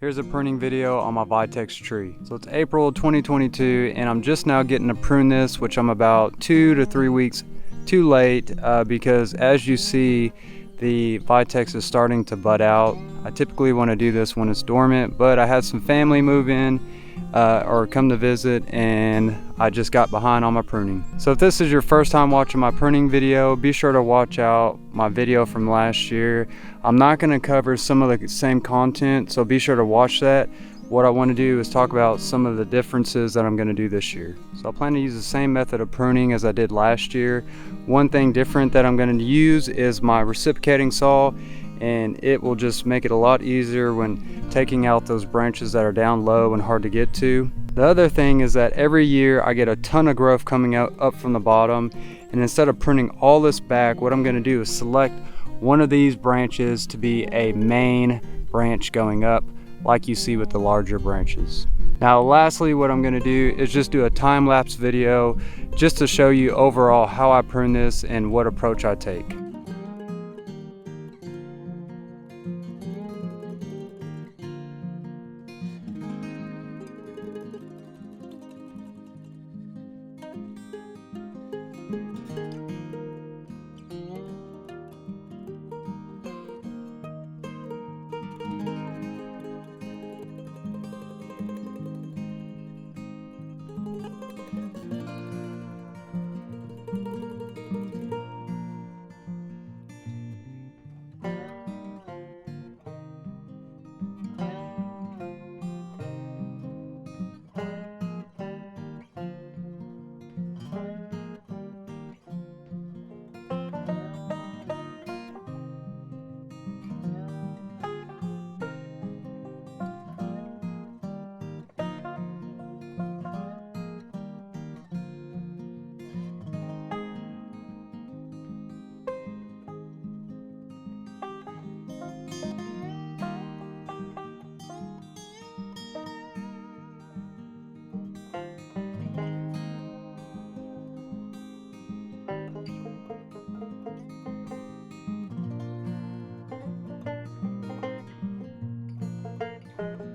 Here's a pruning video on my Vitex tree. So it's April 2022 and I'm just now getting to prune this, which I'm about 2 to 3 weeks too late because as you see, the Vitex is starting to bud out. I typically want to do this when it's dormant, but I had some family move in or come to visit and I just got behind on my pruning. So if this is your first time watching my pruning video, be sure to watch out my video from last year. I'm not going to cover some of the same content, so be sure to watch that. What I want to do is talk about some of the differences that I'm going to do this year. So I plan to use the same method of pruning as I did last year. One thing different that I'm going to use is my reciprocating saw, and it will just make it a lot easier when taking out those branches that are down low and hard to get to. The other thing is that every year I get a ton of growth coming out up from the bottom, and instead of pruning all this back, what I'm going to do is select one of these branches to be a main branch going up, like you see with the larger branches. Now lastly, what I'm going to do is just do a time-lapse video just to show you overall how I prune this and what approach I take.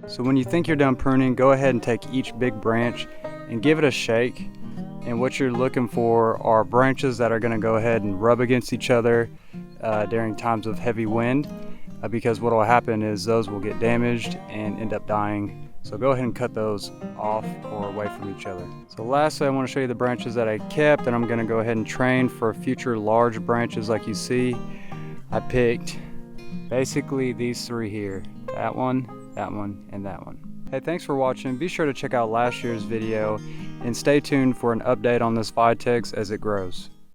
So when you think you're done pruning, go ahead and take each big branch and give it a shake. And what you're looking for are branches that are going to go ahead and rub against each other during times of heavy wind, because what will happen is those will get damaged and end up dying. So go ahead and cut those off or away from each other. So lastly, I want to show you the branches that I kept, and I'm going to go ahead and train for future large branches like you see. I picked basically these three here, that one, and that one. Hey, thanks for watching. Be sure to check out last year's video and stay tuned for an update on this Vitex as it grows.